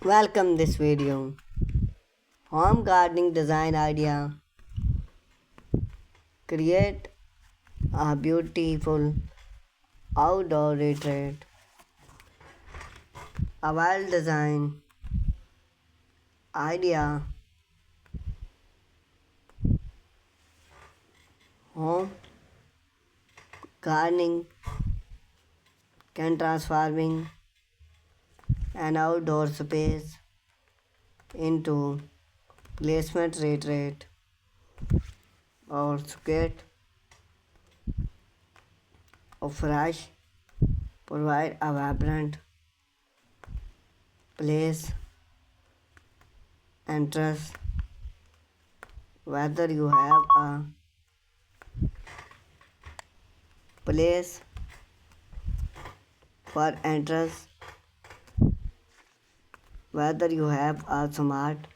Welcome this video. Home gardening design idea. Create a beautiful outdoor retreat. A well designed idea. Home gardening can transforming an outdoor space into placement retreat or succulent or fresh provide a vibrant place entrance whether you have a place for entrance whether you have a smart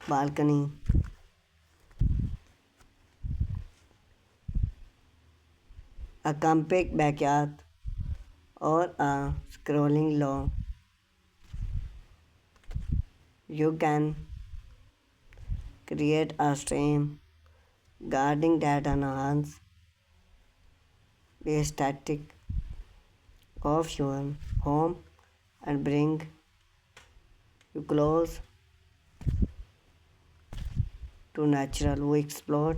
balcony, a compact backyard, or a scrolling lawn, you can create a stream gardening that enhance the aesthetic of your home and bring you close to natural. We explore,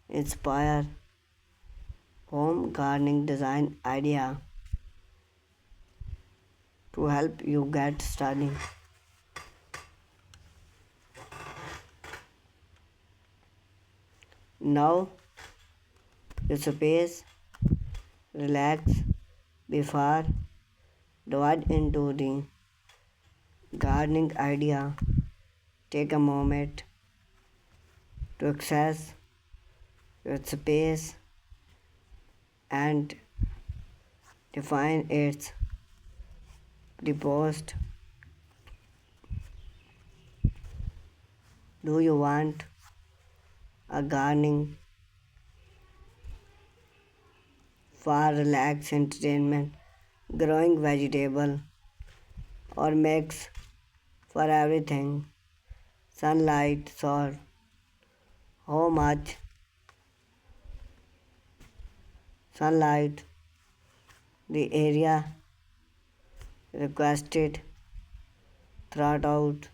inspire home gardening design idea to help you get started. Now your space relax before divide into the gardening idea. Take a moment to access your space and define its purpose. Do you want a gardening for relaxed entertainment, growing vegetable, or mix for everything? Sunlight, soil, how much sunlight, the area requested throughout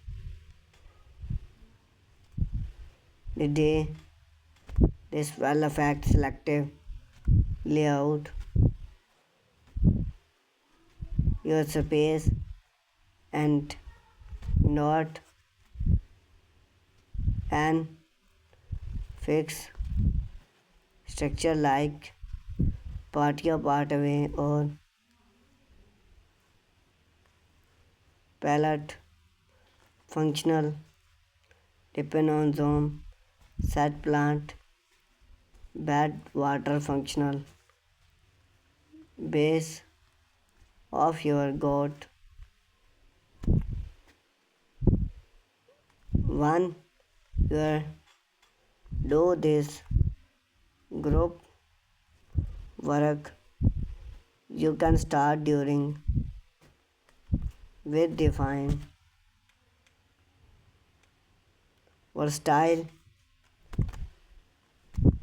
the day. This will affect selective layout, your space, and not an fixed structure like patio pathway or pallet functional depend on zone set plant bed water functional base of your goat. One you do this group work, you can start during with define versatile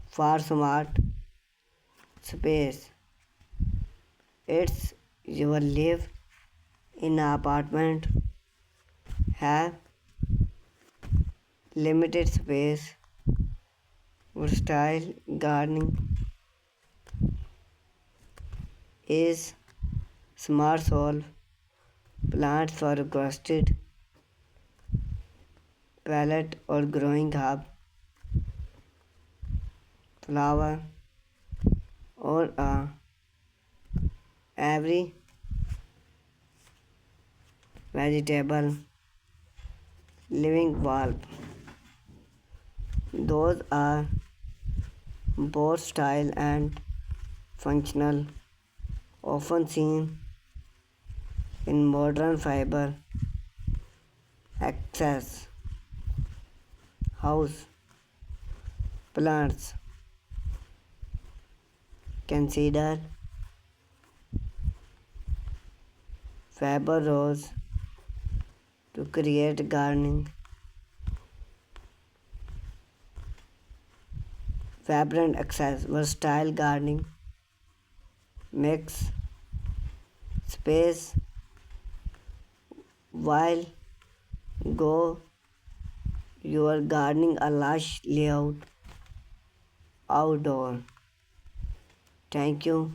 for smart space. It's your live in an apartment, have limited space, versatile gardening is smart solve plants for requested palette or growing hub, flower or every vegetable living bulb. Those are both style and functional, often seen in modern fiber access house plants. Consider fiber rose to create gardening. Vibrant access, versatile gardening, mix space while go your gardening a lush layout outdoor. Thank you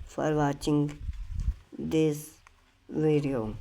for watching this video.